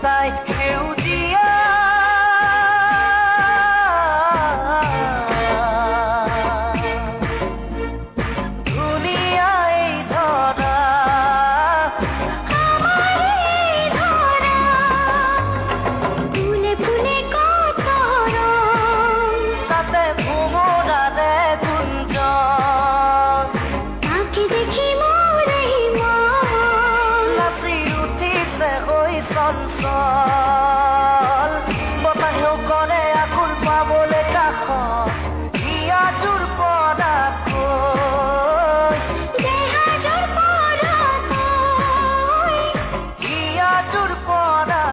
তাই সেউজীয়া ধুনীয়া এই ধৰা ফুলে ফুলে কত ৰং তাতে ভোমোৰাৰে গুঞ্জন তাকে দেখি মোৰ এই মন নাচি উঠিছে হৈ চঞ্চল